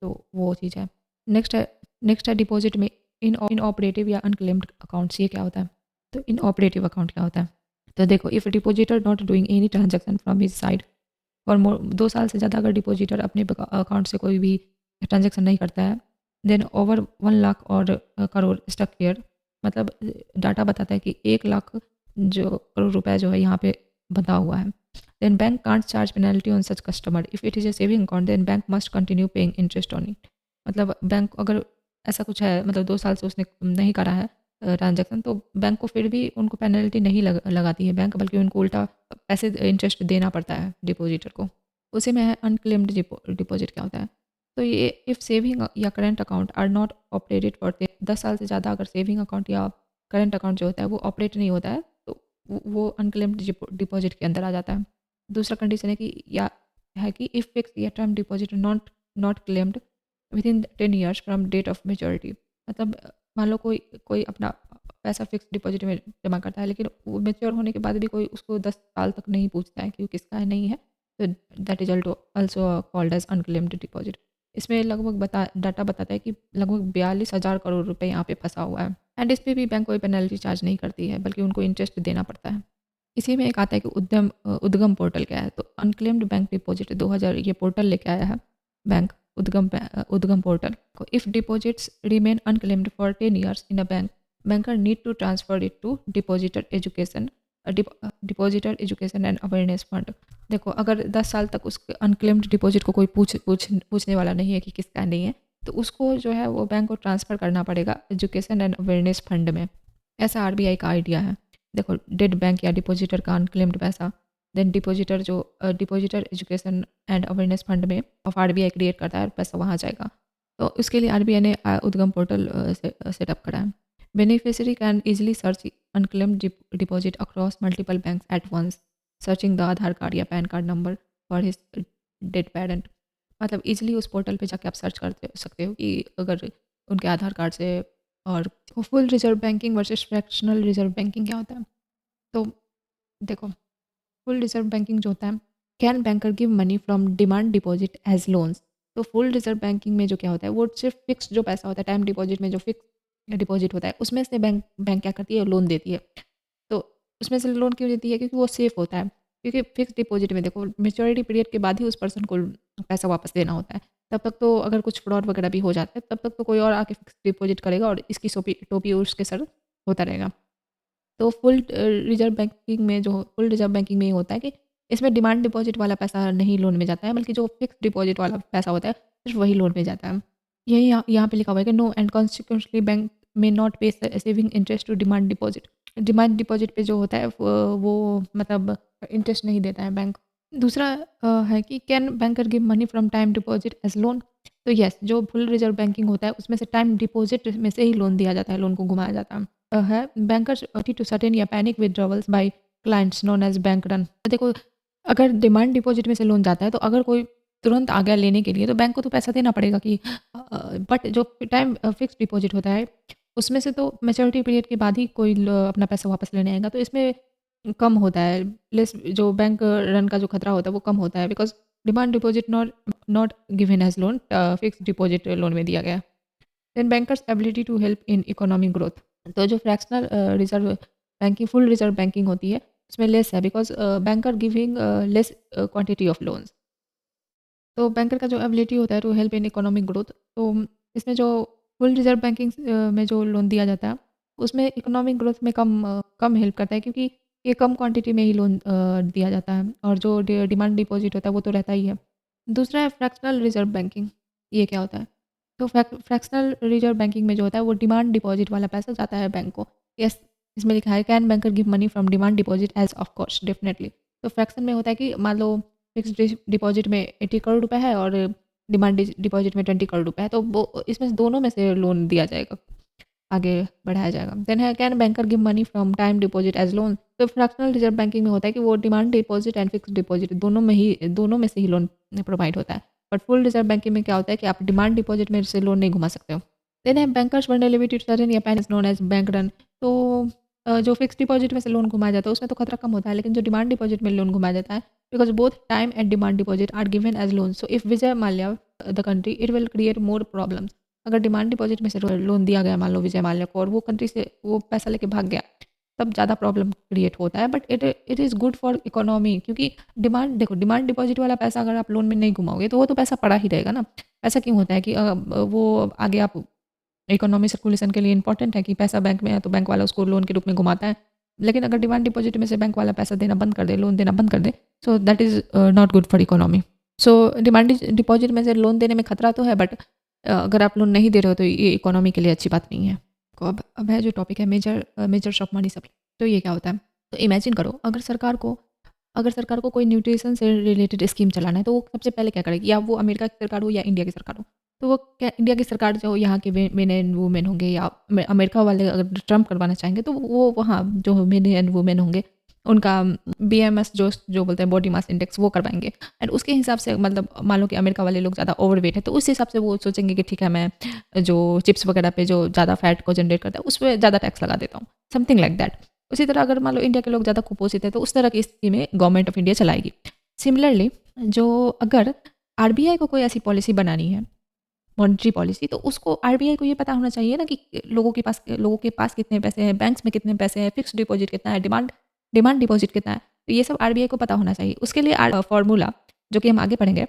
तो वो चीज़ है। नेक्स्ट है डिपॉजिट में इन ऑपरेटिव या अनक्लेम्ड अकाउंट्स, ये क्या होता है? तो इन ऑपरेटिव अकाउंट क्या होता है? तो देखो, if depositor not doing any transaction from his side for more 2 साल से ज़्यादा, अगर डिपॉजिटर अपने अकाउंट से कोई भी ट्रांजैक्शन नहीं करता है, देन ओवर 1 लाख और करोड़ स्टक हियर, मतलब डाटा बताता है कि 1 लाख जो करोड़ रुपए जो है यहाँ पे बंधा हुआ है। Then bank can't charge penalty on such customer, if it is a saving account then bank must continue paying interest on it. मतलब बैंक अगर ऐसा कुछ है, मतलब 2 साल से उसने नहीं करा है ट्रांजैक्शन, तो बैंक को फिर भी उनको पेनल्टी नहीं लगाती है बैंक, बल्कि उनको उल्टा पैसे इंटरेस्ट देना पड़ता है डिपॉजिटर को। उसी में है अनक्लेम्ड डिपॉजिट क्या होता है? तो ये इफ़ सेविंग या current account are not operated for 10 साल से ज़्यादा, अगर सेविंग अकाउंट या करंट अकाउंट जो होता है वो ऑपरेट नहीं होता है, तो वो अनक्लेम्ड डिपॉजिट के अंदर आ जाता है। दूसरा कंडीशन है कि या है कि इफ़ फिक्स या term deposit not not claimed within 10 years from date of maturity, मतलब मान लो कोई कोई अपना पैसा फिक्स डिपॉजिट में जमा करता है, लेकिन वो मैच्योर होने के बाद भी कोई उसको 10 साल तक नहीं पूछता है कि वो किसका है, नहीं है, तो that is also called as unclaimed deposit. इसमें लगभग डाटा बताता है कि लगभग 42,000 करोड़ रुपए यहाँ पे फंसा हुआ है, एंड इस पे भी बैंक कोई पेनल्टी चार्ज नहीं करती है, बल्कि उनको इंटरेस्ट देना पड़ता है। इसी में एक आता है कि उद्गम पोर्टल क्या है? तो अनक्लेम्ड बैंक डिपॉजिट 2000 ये पोर्टल लेके आया है bank, Udgam portal. If deposits remain unclaimed for 10 years in a bank, banker need to transfer it to depositor education and awareness fund. देखो, अगर 10 साल तक उस अनक्लेम्ड डिपॉजिट को कोई पूछने वाला नहीं है कि किसका नहीं है, तो उसको जो है वो बैंक को ट्रांसफ़र करना पड़ेगा एजुकेशन एंड अवेयरनेस फंड में। ऐसा आरबीआई का आइडिया है। देखो, डेड बैंक या डिपॉजिटर का अनक्लेम्ड पैसा, then depositor education and awareness fund में ऑफ आरबीआई क्रिएट करता है और पैसा वहाँ जाएगा। तो उसके लिए आरबीआई ने उद्गम पोर्टल सेटअप करा है। Beneficiary can easily search unclaimed deposit across multiple banks at once, searching the Aadhaar card या PAN card number for his dead parent. मतलब इजीली उस पोर्टल पे जाके आप सर्च कर सकते हो कि अगर उनके आधार कार्ड से। और full reserve banking versus fractional reserve banking क्या होता है? तो देखो, फुल रिजर्व बैंकिंग जो होता है, can banker give money from demand deposit as loans. तो फुल रिजर्व बैंकिंग में जो क्या होता है, वो सिर्फ फिक्स जो पैसा होता है, टाइम डिपॉजिट में जो फिक्स डिपॉजिट होता है, उसमें से बैंक बैंक क्या करती है, लोन देती है। तो उसमें से लोन क्यों देती है? क्योंकि वो सेफ होता है। क्योंकि फिक्स डिपॉजिट में देखो, मेच्योरिटी पीरियड के बाद ही उस पर्सन को पैसा वापस देना होता है। तब तक तो अगर कुछ फ्रॉड वगैरह भी हो जाता है, तब तक तो कोई और आके फिक्स डिपॉजिट करेगा और इसकी टोपी उसके सर होता रहेगा। तो फुल रिजर्व बैंकिंग में ये होता है कि इसमें डिमांड डिपॉजिट वाला पैसा नहीं लोन में जाता है, बल्कि जो फिक्स डिपॉजिट वाला पैसा होता है, सिर्फ वही लोन में जाता है। यही यहाँ पे लिखा हुआ है कि नो एंड कॉन्सिक्वेंटली बैंक में not pay saving interest to demand deposit. Demand deposit पे जो होता है वो मतलब इंटरेस्ट नहीं देता है बैंक। दूसरा है कि can banker give money from time deposit as loan. तो यस, जो फुल रिजर्व बैंकिंग होता है उसमें से टाइम डिपॉजिट में से ही लोन दिया जाता है, लोन को घुमाया जाता है। बैंकर्स टू सर्टेन या panic withdrawals by clients known as bank run. देखो, अगर डिमांड डिपॉजिट में से लोन जाता है, तो अगर कोई तुरंत आ गया लेने के लिए, तो बैंक को तो पैसा देना पड़ेगा कि बट जो टाइम फिक्स डिपॉजिट होता है, उसमें से तो मैच्योरिटी पीरियड के बाद ही कोई अपना पैसा वापस लेने आएगा, तो इसमें कम होता है, लेस जो बैंक रन का जो खतरा होता है वो कम होता है, because demand deposit not not given as loan, fix deposit loan में दिया गया। Then bankers ability to help in economic growth. तो जो fractional reserve banking, full reserve banking होती है, उसमें लेस है, because banker giving less quantity of loans. तो बैंकर का जो एबिलिटी होता है to help in economic growth, तो इसमें जो फुल रिजर्व बैंकिंग में जो लोन दिया जाता है, उसमें इकोनॉमिक ग्रोथ में कम हेल्प करता है, क्योंकि ये कम क्वांटिटी में ही लोन दिया जाता है, और जो डिमांड डिपॉजिट होता है वो तो रहता ही है। दूसरा है फ्रैक्शनल रिजर्व बैंकिंग। ये क्या होता है? तो फ्रैक्शनल रिजर्व बैंकिंग में जो होता है वो डिमांड डिपॉजिट वाला पैसा जाता है बैंक को। यस, इसमें लिखा है can banker give money from demand deposit as of course definitely. तो फ्रैक्शन में होता है कि मान लो फिक्स डिपॉजिट में 80 करोड़ रुपए है और डिमांड डिपॉजिट में 20 करोड़ रुपए है, तो वो इसमें से दोनों में से लोन दिया जाएगा, आगे बढ़ाया जाएगा। देन है can banker give money from time deposit as loan. तो फ्रैक्शनल रिजर्व बैंकिंग में होता है कि वो demand deposit and fix deposit दोनों में से ही लोन प्रोवाइड होता है। बट फुल रिजर्व बैंकिंग में क्या होता है कि आप डिमांड डिपॉजिट में से लोन नहीं घुमा सकते हो। देन है बैंकर्स वल्नरेबिलिटी टू सर्टेन या panic known as bank run. तो जो फिक्स डिपॉजिट में से लोन घुमाया जाता है उसमें तो खतरा कम होता है, लेकिन जो डिमांड डिपॉजिट में लोन घुमाया जाता है, because both time and demand deposit are given as loan, so if Vijay Mallya the country it will create more problems. अगर डिमांड डिपॉजिट में से लोन दिया गया मान लो विजय माल्या को, और वो कंट्री से वो पैसा लेके भाग गया, तब ज़्यादा प्रॉब्लम क्रिएट होता है। But it is good for economy, क्योंकि डिमांड देखो, डिमांड डिपॉजिट वाला पैसा अगर आप लोन में नहीं घुमाओगे तो वो तो पैसा पड़ा ही रहेगा ना। ऐसा क्यों होता है कि वो आगे आप इकोनॉमी सर्कुलेशन के लिए इंपॉर्टेंट है कि पैसा बैंक में है तो बैंक वाला उसको लोन के रूप में घुमाता है। लेकिन अगर डिमांड डिपॉजिट में से बैंक वाला पैसा देना बंद कर दे, लोन देना बंद कर दे, so that is not good for economy. So demand deposit में से लोन देने में खतरा तो है, बट अगर आप लोन नहीं दे रहे हो तो ये इकोनॉमी के लिए अच्छी बात नहीं है। को अब है जो टॉपिक है मेजर ऑफ मनी सप्लाई। तो ये क्या होता है, तो इमेजिन करो अगर सरकार को कोई न्यूट्रिशन से रिलेटेड स्कीम चलाना है, तो वो सबसे पहले क्या करेगी, या वो अमेरिका की सरकार हो या इंडिया की सरकार हो, तो वो क्या, इंडिया की सरकार जो यहाँ के मेन एंड वुमेन होंगे, या अमेरिका वाले अगर ट्रम्प करवाना चाहेंगे तो वो वहाँ जो मेन एंड वुमेन होंगे उनका BMS जो बोलते हैं बॉडी मास इंडेक्स, वो करवाएंगे। एंड उसके हिसाब से मतलब मान लो कि अमेरिका वाले लोग ज़्यादा ओवरवेट है, तो उस हिसाब से वो सोचेंगे कि ठीक है, मैं जो चिप्स वगैरह पे जो ज़्यादा फैट को जनरेट करता है उस पर ज़्यादा टैक्स लगा देता हूँ, समथिंग लाइक दैट। उसी तरह अगर मान लो इंडिया के लोग ज़्यादा कुपोषित है तो उस तरह की स्कीमें गवर्नमेंट ऑफ इंडिया चलाएगी। सिमिलरली जो अगर RBI को कोई ऐसी पॉलिसी बनानी है, मॉनेटरी पॉलिसी, तो उसको RBI को ये पता होना चाहिए ना कि लोगों के पास कितने पैसे हैं, बैंक्स में कितने पैसे हैं, फिक्स डिपॉजिट कितना है, डिमांड डिपॉजिट कितना है, तो ये सब RBI को पता होना चाहिए। उसके लिए फॉर्मूला जो कि हम आगे पढ़ेंगे,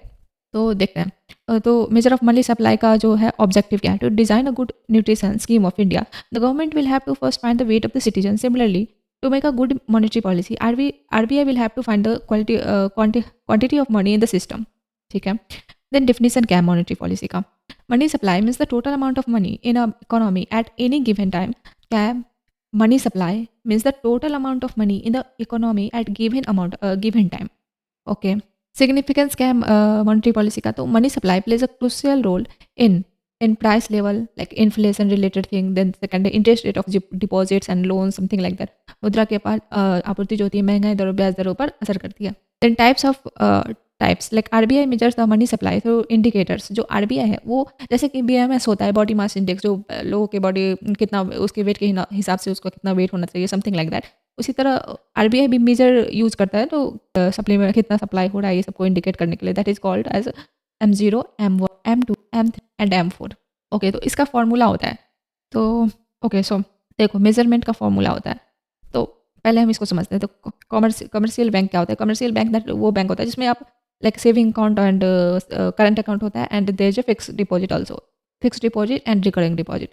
तो देखते हैं। तो मेजर ऑफ मनी सप्लाई का जो है ऑब्जेक्टिव क्या है, to design a good nutrition scheme of India the government will have to first find the weight of the citizen. Similarly to make a good monetary policy RBI will have to find the quantity of money in the system. ठीक है, then definition क्या है monetary policy का। Money supply means the total amount of money in a economy at any given time. क्या है, money supply means the total amount of money in the economy at given time. Okay, significance क्या है monetary policy का, तो money supply plays a crucial role in price level like inflation related thing, then second interest rate of deposits and loan, something like that. मुद्रा के पास आपूर्ति जो होती है महंगाई दरों ब्याज दरों पर असर करती है। Then types like RBI measures the money supply through indicators. जो RBI है वो जैसे कि BMS होता है, बॉडी मास इंडेक्स, जो लोगों के बॉडी कितना उसके वेट के हिसाब से उसका कितना वेट होना चाहिए, समथिंग लाइक दैट। उसी तरह RBI भी मेजर यूज़ करता है, तो सप्लीमेंट कितना सप्लाई हो रहा है ये सबको इंडिकेट करने के लिए, that is called as M0, M1, M2, M3 and M4। Okay, तो इसका फॉर्मूला होता है। तो ओके, सो देखो मेजरमेंट का फॉर्मूला होता है, तो पहले हम इसको समझते हैं। तो कमर्शियल बैंक क्या होता है, कमर्शियल बैंक दैट वो बैंक होता है जिसमें आप like saving account and current account होता है, and there is a fix deposit also, fix deposit and recurring deposit.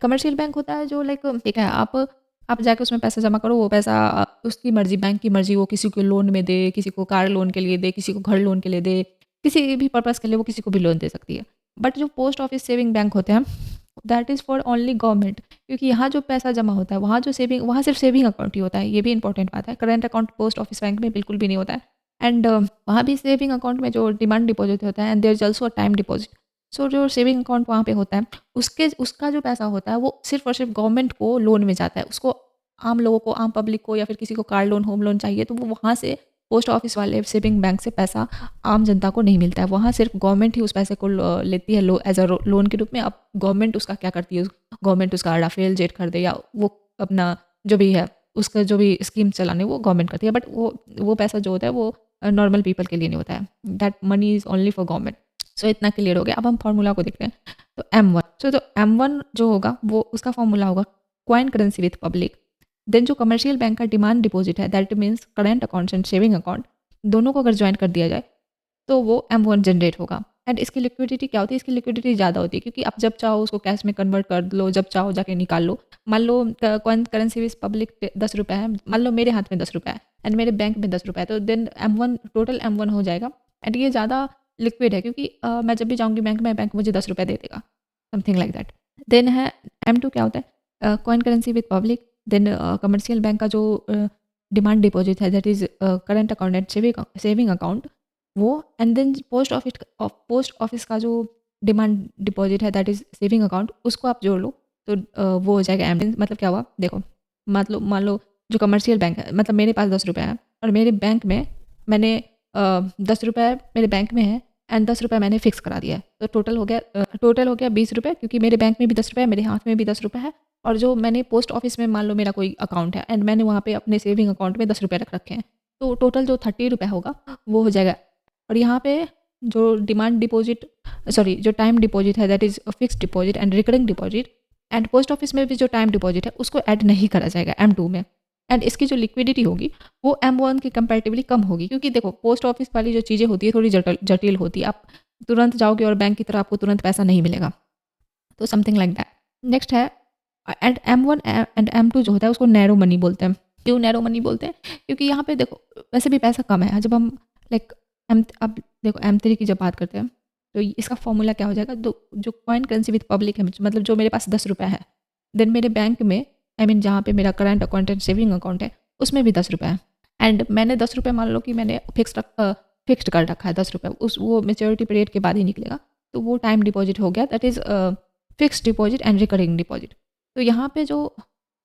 Commercial bank होता है जो लाइक ठीक है, आप जाके उसमें पैसा जमा करो, वो पैसा उसकी मर्जी, बैंक की मर्जी, वो किसी को लोन में दे, किसी को कार लोन के लिए दे, किसी को घर लोन के लिए दे, किसी भी पर्पज़ के लिए वो किसी को भी लोन दे सकती है। बट जो पोस्ट ऑफिस सेविंग बैंक होते हैं that is for only government, क्योंकि यहाँ जो पैसा जमा होता है वहाँ सिर्फ सेविंग अकाउंट ही होता है, ये भी इंपॉर्टेंट बात है। Current account post office bank में बिल्कुल भी नहीं होता है। एंड वहाँ भी सेविंग अकाउंट में जो डिमांड डिपॉजिट होता है, and there is also time deposit. So जो सेविंग अकाउंट वहाँ पे होता है, उसका जो पैसा होता है वो सिर्फ और सिर्फ गवर्नमेंट को लोन में जाता है। उसको आम लोगों को, आम पब्लिक को, या फिर किसी को कार लोन, होम लोन चाहिए तो वो वहाँ से पोस्ट ऑफिस वाले सेविंग बैंक से पैसा आम जनता को नहीं मिलता है। वहाँ सिर्फ गवर्नमेंट ही उस पैसे को लेती है एज अ लोन के रूप में। अब गवर्नमेंट उसका क्या करती है, गवर्नमेंट उसका राफेल जेट खरीदे, या वो अपना जो भी है उसका जो भी स्कीम चलाने वो गवर्नमेंट करती है। बट वो पैसा जो होता है वो नॉर्मल पीपल के लिए नहीं होता है, that money is only for government. So इतना क्लियर हो गया। अब हम फार्मूला को देखते हैं। तो M1, तो M1 जो होगा वो उसका फार्मूला होगा coin currency with public. Then जो कमर्शियल बैंक का डिमांड डिपॉजिट है, that means current account and saving account, दोनों को अगर ज्वाइन कर दिया जाए तो वो M1 जनरेट होगा। एंड इसकी लिक्विडिटी क्या होती है, इसकी लिक्विडिटी ज़्यादा होती है, क्योंकि आप जब चाहो उसको कैश में कन्वर्ट कर लो, जब चाहो जाके निकाल लो। मान लो कॉइन करेंसी विथ पब्लिक 10 रुपये है, मान लो मेरे हाथ में 10 रुपये है एंड मेरे बैंक में 10 रुपये है, तो देन टोटल M1 हो जाएगा। एंड ये ज़्यादा लिक्विड है, क्योंकि मैं जब भी जाऊँगी बैंक में, बैंक मुझे 10 रुपये दे देगा, समथिंग लाइक दैट। देन है M2 क्या होता है, coin currency with public. Then commercial bank का जो डिमांड डिपॉजिट है, that is current account and saving account, वो। एंड देन पोस्ट ऑफिस का जो डिमांड डिपॉजिट है, दैट इज़ सेविंग अकाउंट, उसको आप जोड़ लो तो वो हो जाएगा M। मतलब क्या हुआ, देखो मान लो जो कमर्शियल बैंक है, मतलब मेरे पास 10 रुपये है और मेरे बैंक में मैंने 10 रुपये मेरे बैंक में है एंड 10 रुपये मैंने फिक्स करा दिया है। तो टोटल हो गया 20 रुपये, क्योंकि मेरे बैंक में भी 10 रुपये है, मेरे हाथ में भी 10 रुपये है, और जो मैंने पोस्ट ऑफिस में मान लो मेरा कोई अकाउंट है एंड मैंने वहाँ पे अपने सेविंग अकाउंट में 10 रुपये रख रखे हैं, तो टोटल जो 30 रुपये होगा वो हो जाएगा। और यहाँ पे जो डिमांड डिपॉजिट जो टाइम डिपॉजिट है, that is fixed deposit and recurring deposit, and post office में भी जो टाइम डिपॉजिट है उसको ऐड नहीं करा जाएगा M2 में। एंड इसकी जो लिक्विडिटी होगी वो M1 की कंपैरेटिवली कम होगी, क्योंकि देखो पोस्ट ऑफिस वाली जो चीज़ें होती है थोड़ी जटिल होती है। आप तुरंत जाओगे और बैंक की तरह आपको तुरंत पैसा नहीं मिलेगा, तो समथिंग लाइक दैट। नेक्स्ट है एंड M1 एंड M2 जो होता है उसको नैरो मनी बोलते हैं। क्यों नैरो मनी बोलते हैं? क्योंकि यहाँ पे देखो वैसे भी पैसा कम है। जब हम लाइक अब देखो M3 की जब बात करते हैं तो इसका फॉर्मूला क्या हो जाएगा, जो कॉइन करेंसी विद पब्लिक है, मतलब जो मेरे पास 10 रुपये है, देन मेरे बैंक में जहाँ पे मेरा current account and saving account है उसमें भी 10 रुपये है, एंड मैंने 10 रुपये मान लो कि मैंने फिक्स्ड कर रखा है 10 रुपये, वो मेच्योरिटी पीरियड के बाद ही निकलेगा, तो वो टाइम डिपॉजिट हो गया, that is fixed deposit and recurring deposit. तो यहाँ पे जो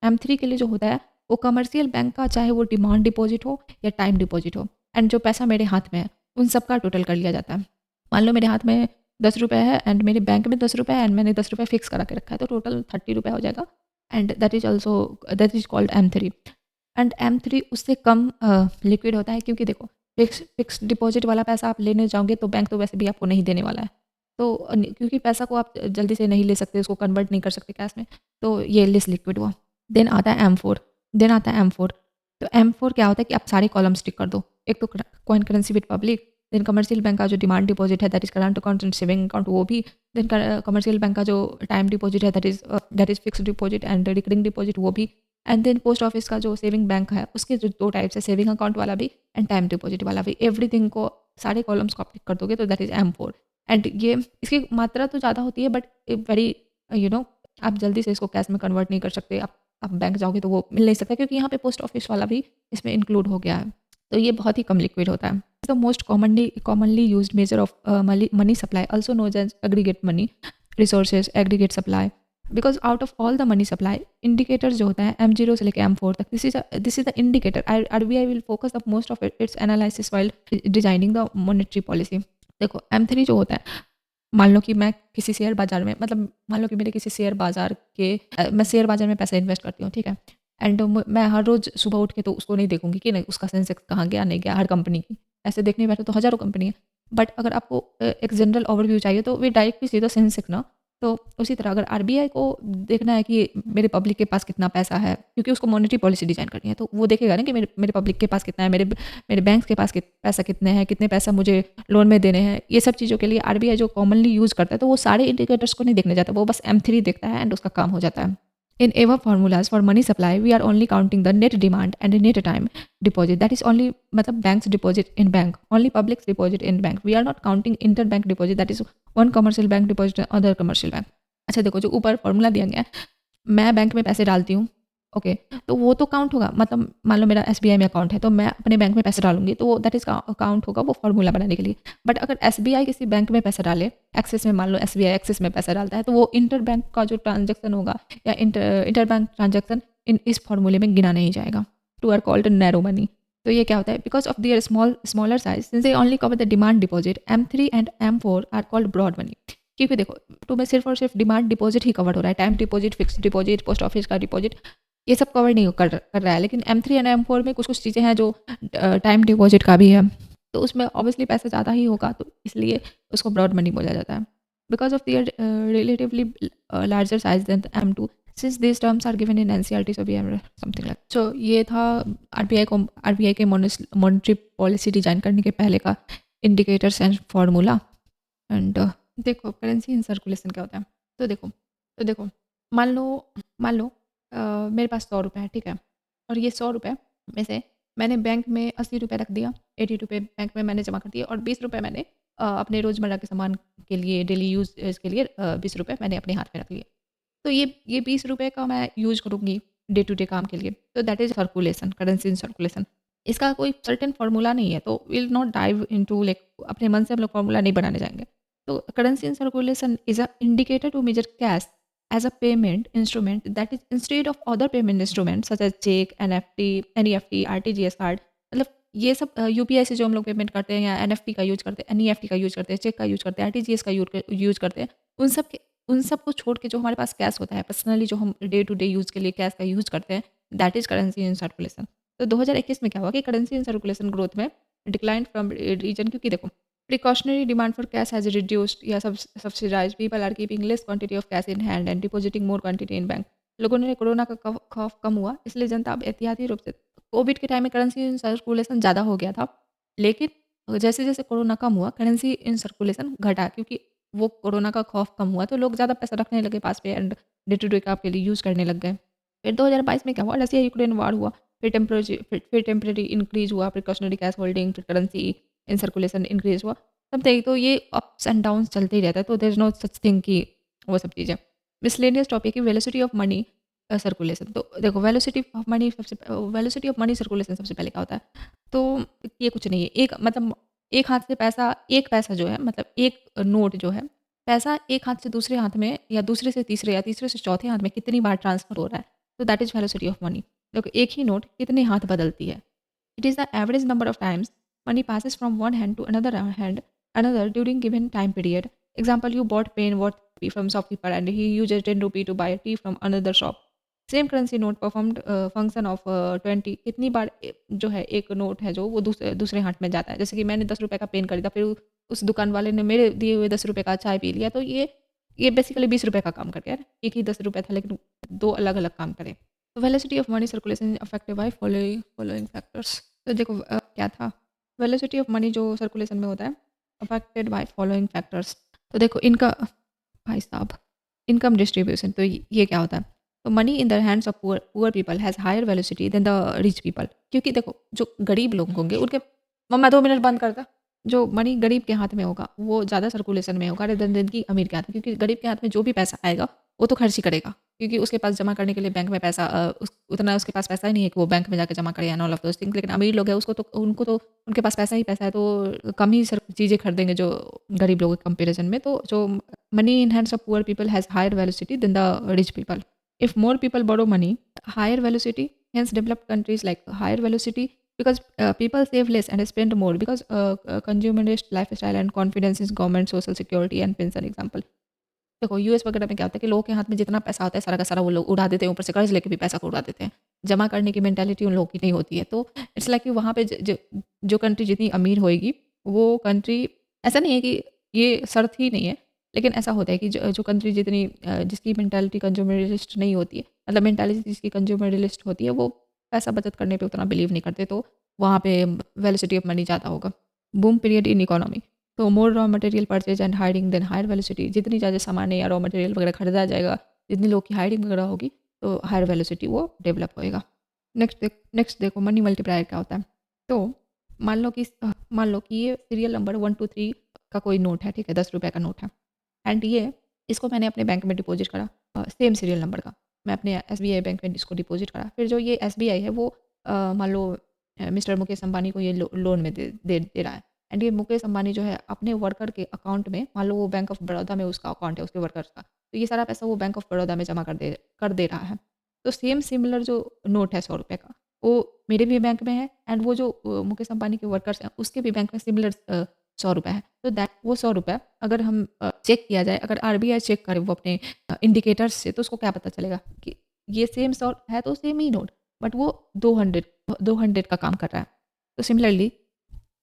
M3 के लिए जो होता है वो कमर्शियल बैंक का, चाहे वो डिमांड डिपॉजिट हो या टाइम डिपॉजिट हो, एंड जो पैसा मेरे हाथ में है उन सब का टोटल कर लिया जाता है। मान लो मेरे हाथ में 10 रुपये है एंड मेरे बैंक में 10 रुपये है एंड मैंने 10 रुपये फिक्स करा के रखा है, तो टोटल 30 रुपये हो जाएगा, and that is called M3। And M3 उससे कम लिक्विड होता है, क्योंकि देखो फिक्स डिपॉजिट वाला पैसा आप लेने जाओगे तो बैंक तो वैसे भी आपको नहीं देने वाला है, तो क्योंकि पैसा को आप जल्दी से नहीं ले सकते, उसको कन्वर्ट नहीं कर सकते कैश में, तो ये लेस लिक्विड हुआ। देन आता है M4। तो M4 क्या होता है कि आप सारे कॉलम्स टिक कर दो। एक तो coin currency with public, then commercial bank का जो डिमांड डिपॉजिट है that is current account and saving account वो भी, देन कमर्शियल बैंक का जो टाइम डिपॉजिट है that is fixed deposit and recurring deposit वो भी, एंड देन पोस्ट ऑफिस का जो सेविंग बैंक है उसके जो 2 टाइप्स है, सेविंग अकाउंट वाला भी एंड टाइम डिपॉजिट वाला भी। एवरीथिंग को सारे कॉलम्स को आप टिक कर दोगे तो दैट इज M4। एंड ये इसकी मात्रा तो ज़्यादा होती है, बट वेरी आप जल्दी से इसको कैश में कन्वर्ट नहीं कर सकते। आप बैंक जाओगे तो वो मिल नहीं सकता, क्योंकि यहाँ पे पोस्ट ऑफिस वाला भी इसमें इंक्लूड हो गया है, तो ये बहुत ही कम लिक्विड होता है। The most commonly used measure of money supply, also known as aggregate money resources, aggregate supply, because out of all the money supply indicator जो होता है M0 से लेकर M4 तक, this is the indicator RBI will focus the most of its analysis while designing the monetary policy. देखो M3 जो होता है, मान लो कि मैं किसी शेयर बाजार में, मतलब मान लो कि मेरे किसी शेयर बाजार के मैं शेयर बाजार में पैसा इन्वेस्ट करती हूँ, ठीक है, एंड मैं हर रोज़ सुबह उठ के तो उसको नहीं देखूंगी कि नहीं उसका सेंसेक्स कहाँ गया नहीं गया, हर कंपनी की ऐसे देखने बैठे तो हज़ारों कंपनी है, बट अगर आपको एक जनरल ओवरव्यू चाहिए तो वे डायरेक्टली सीधा सेंसेक्स ना। तो उसी तरह अगर RBI को देखना है कि मेरे पब्लिक के पास कितना पैसा है, क्योंकि उसको मॉनेटरी पॉलिसी डिजाइन करनी है, तो वो देखेगा ना कि मेरे पब्लिक के पास कितना है, मेरे बैंक के पास पैसा कितने हैं, कितने पैसा मुझे लोन में देने हैं। ये सब चीज़ों के लिए RBI जो कॉमनली यूज़ करता है तो वो सारे इंडिकेटर्स को नहीं देखने जाता, वो बस M3 देखता है एंड उसका काम हो जाता है। In our formulas for money supply, we are only counting the net demand and the net time deposit. That is only मतलब bank's deposit in bank, only public's deposit in bank. We are not counting interbank deposit. That is one commercial bank deposit and other commercial bank. अच्छा देखो जो ऊपर formula दिया गया है, मैं bank में पैसे डालती हूँ, ओके, तो वो तो काउंट होगा। मतलब मान लो मेरा SBI में अकाउंट है तो मैं अपने बैंक में पैसे डालूंगी तो वो दैट इज अकाउंट होगा वो फॉर्मूला बनाने के लिए। बट अगर SBI किसी बैंक में पैसा डाले, एक्सिस में, मान लो SBI एक्सिस में पैसा डालता है, तो वो इंटर बैंक का जो ट्रांजेक्शन होगा या इंटर बैंक ट्रांजेक्शन इस फॉर्मूले में गिना नहीं जाएगा, two are called narrow money. तो ये क्या होता है, because of their smaller size since they only cover the demand deposit, M3 and M4 are called broad money. क्योंकि देखो तो में सिर्फ और सिर्फ डिमांड डिपॉजिट ही कवर हो रहा है, time deposit, fix deposit, post office का डिपॉजिट, ये सब कवर नहीं कर रहा है। लेकिन M3 एंड M4 में कुछ चीज़ें हैं जो टाइम डिपॉजिट का भी है, तो उसमें ऑब्वियसली पैसा ज़्यादा ही होगा, तो इसलिए उसको ब्रॉड मनी बोला जाता है। Because of their relatively larger size than M2, since this terms are given in NCERT, so भी समथिंग लाइक। सो ये था RBI के मॉनेटरी पॉलिसी डिजाइन करने के पहले का इंडिकेटर्स एंड फार्मूला। एंड देखो करेंसी इन सर्कुलेशन क्या होता है, तो देखो मान लो मेरे पास 100 रुपये है, ठीक है, और ये 100 रुपये में से मैंने बैंक में 80 रुपये रख दिया, 80 रुपये बैंक में मैंने जमा कर दिया, और 20 रुपये मैंने अपने रोज़मर्रा के सामान के लिए, डेली यूज़ के लिए 20 रुपये मैंने अपने हाथ में रख लिए। तो ये 20 रुपये का मैं यूज़ करूँगी डे टू डे काम के लिए, तो that is circulation, currency in circulation. इसका कोई सर्टेन फार्मूला नहीं है, तो will not dive into like अपने मन से हम लोग फार्मूला नहीं बनाने जाएंगे। तो currency in circulation is a indicator to measure cash as a payment instrument that is instead of other payment instruments such as check, NEFT, RTGS card, मतलब ये सब यूपीआई से जो हम लोग पेमेंट करते हैं या एनएफटी का यूज़ करते हैं, एनईएफटी का यूज़ करते हैं, चेक का यूज़ करते हैं, आरटीजीएस का यूज़ करते हैं, उन सब को छोड़ के जो हमारे पास कैश होता है, पर्सनली जो हम डे टू डे यूज़ के लिए कैश का यूज़ करते हैं, that is currency in circulation. तो 2021 में क्या हुआ कि करेंसी इन सर्कुलेशन ग्रोथ में डिक्लाइन फ्रॉम रीजन, क्योंकि देखो precautionary demand for cash has reduced या subsidized, people are keeping less quantity of cash in hand and depositing more quantity in bank. लोगों ने कोरोना का खौफ कम हुआ, इसलिए जनता अब एहतियाती रूप से कोविड के टाइम में करेंसी इन सर्कुलेशन ज़्यादा हो गया था, लेकिन जैसे-जैसे कोरोना कम हुआ, करेंसी इन सर्कुलेशन घटा, क्योंकि वो कोरोना का खौफ कम हुआ, तो लोग ज़्यादा पैसा रखने लगे पास पे एंड डे टू डे काम के लिए यूज़ करने लग गए। फिर 2022 में क्या हुआ, रसिया यूक्रेन वॉर हुआ, फिर टेम्परेरी इंक्रीज़ हुआ, प्रिकॉशनरी कैश होल्डिंग, फिर करेंसी इन सर्कुलेशन इंक्रीज़ हुआ। समथिंग, तो ये अप्स एंड डाउन्स चलते ही रहता है, तो there is no such thing कि वो सब चीज़ें। मिसलेनियस टॉपिक है वेलोसिटी ऑफ मनी सर्कुलेशन। तो देखो वेलोसिटी ऑफ मनी सर्कुलेशन सबसे पहले क्या होता है? तो ये कुछ नहीं है, एक मतलब एक हाथ से पैसा, एक पैसा जो है मतलब एक नोट जो है, पैसा एक हाथ से दूसरे हाथ में या दूसरे से तीसरे या तीसरे से चौथे हाथ में कितनी बार ट्रांसफ़र हो रहा है, तो that is velocity of money. देखो एक ही नोट कितने हाथ बदलती है। It is the average number of times money passes from one hand to another during given time period. Example, you bought pen worth tea from shopkeeper and he uses 10 rupee to buy tea from another shop. Same currency note performed function of 20, कितनी बार जो है एक note है जो वो दूसरे हाथ में जाता है। जैसे कि मैंने 10 रुपए का पेन खरीदा, फिर उस दुकान वाले ने मेरे दिए हुए 10 रुपए का चाय पी लिया, तो ये बेसिकली 20 रुपए का काम कर गया। एक ही 10 रुपए था लेकिन दो अलग अलग काम करे। तो velocity of money circulation affected by following factors. तो देखो क्या था, वेलोसिटी ऑफ मनी जो सर्कुलेशन में होता है अफेक्टेड बाय फॉलोइंग फैक्टर्स। तो देखो इनका, भाई साहब, इनकम डिस्ट्रीब्यूशन, तो ये क्या होता है? तो money in the hands of poor people has higher velocity than the rich people. क्योंकि देखो जो गरीब लोग होंगे उनके, मम्मा 2 मिनट बंद करता, जो मनी गरीब के हाथ में होगा वो ज़्यादा सर्कुलेशन में होगा रेदर देन की अमीर के हाथ में, क्योंकि गरीब के हाथ में जो भी पैसा आएगा वो तो खर्च ही करेगा, क्योंकि उसके पास जमा करने के लिए बैंक में पैसा उतना उसके पास पैसा ही नहीं है कि वो बैंक में जाकर जमा करे and all of those things. लेकिन अमीर लोग हैं उसको तो उनको तो उनके पास पैसा ही पैसा है, तो कम ही सर चीज़ें खरीदेंगे जो गरीब लोगों के कंपेरिजन में। तो जो money in hands of poor people has higher velocity than the rich people. If more people borrow money, higher velocity, hence developed countries like higher velocity because people save less and spend more because consumerist lifestyle and confidence in government, social security and pension example. देखो US वगैरह में क्या होता है कि लोगों के हाथ में जितना पैसा होता है सारा का सारा वो लोग उड़ा देते हैं, ऊपर से कर्ज लेके भी पैसा को उड़ा देते हैं। जमा करने की मेंटालिटी उन लोगों की नहीं होती है। तो इट्स लाइक कि वहाँ पे जो कंट्री जितनी अमीर होएगी वो कंट्री, ऐसा नहीं है कि ये शर्त ही नहीं है, लेकिन ऐसा होता है कि जो कंट्री जितनी जिसकी मेंटालिटी कंज्यूमरिस्ट नहीं होती है, मतलब मेंटालिटी जिसकी कंज्यूमरिस्ट होती है, वो पैसा बचत करने पे उतना बिलीव नहीं करते, तो वहाँ पे वेलोसिटी ऑफ मनी ज़्यादा होगा। बूम पीरियड इन इकोनॉमी, तो more raw material purchase and hiring then higher velocity. जितनी ज़्यादा सामान या रॉ मटेरियल वगैरह खरीदा जाएगा, जितनी लोग की हायरिंग वगैरह होगी, तो हायर वेलोसिटी वो डेवलप होएगा। नेक्स्ट देखो मनी मल्टीप्लायर क्या होता है। तो मान लो कि ये सीरियल नंबर 1 2 3 का कोई नोट है, ठीक है, 10 रुपए का नोट है एंड इसको मैंने अपने बैंक में डिपॉजिट करा, सेम सीरियल नंबर का मैं अपने एसबीआई बैंक में इसको डिपॉजिट करा। फिर जो ये एसबीआई है वो मान लो मिस्टर मुकेश अंबानी को ये लोन में दे रहा है एंड ये मुकेश अंबानी जो है अपने वर्कर के अकाउंट में, मान लो वो बैंक ऑफ बड़ौदा में उसका अकाउंट है उसके वर्कर्स का, तो ये सारा पैसा वो बैंक ऑफ बड़ौदा में जमा कर दे रहा है। तो सेम सिमिलर जो नोट है 100 रुपये का, वो मेरे भी बैंक में है एंड वो जो मुकेश अंबानी के वर्कर्स हैं उसके भी बैंक में सिमिलर 100 रुपये है। तो दैट वो 100 रुपये अगर हम चेक किया जाए, अगर आरबीआई चेक करे वो अपने इंडिकेटर्स से, तो उसको क्या पता चलेगा कि ये सेम 100 है तो सेम ही नोट, बट वो 200 का काम कर रहा है। तो similarly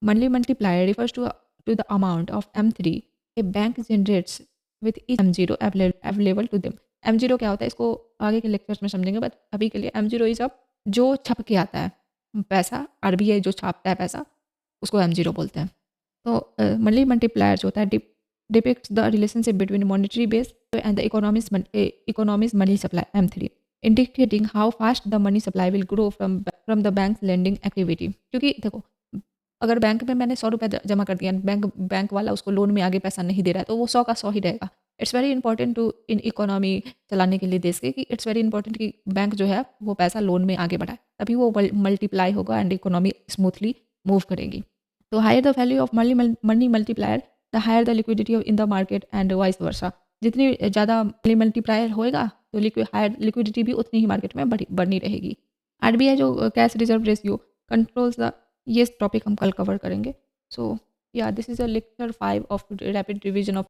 monthly multiplier refers to the amount of M3 a bank generates with each M0 available to them. M0 क्या होता है इसको आगे के लेक्चर्स में समझेंगे, बट अभी के लिए M0 इज अब जो छप के आता है पैसा, आरबीआई जो छापता है पैसा उसको M0 बोलते हैं। तो मंथली मल्टीप्लायर जो होता है depicts the relationship between monetary base and the economies money supply M3, indicating how fast the money supply will grow from the bank lending activity. क्योंकि देखो अगर बैंक में मैंने 100 रुपये जमा कर दिया, बैंक वाला उसको लोन में आगे पैसा नहीं दे रहा है, तो वो 100 का 100 ही रहेगा। It's very important to in economy चलाने के लिए देश के, कि इट्स वेरी इंपॉर्टेंट कि बैंक जो है वो पैसा लोन में आगे बढ़ाए, तभी वो मल्टीप्लाई होगा एंड इकोनॉमी स्मूथली मूव करेगी। तो higher the value of money multiplier the higher the liquidity in the market and vice versa. जितनी ज़्यादा मनी मल्टीप्लायर होएगा तो हायर लिक्विडिटी भी उतनी ही मार्केट में बढ़नी रहेगी। आरबीआई जो cash reserve ratio controls the ये टॉपिक हम कल कवर करेंगे। सो या this is a lecture 5 of rapid revision of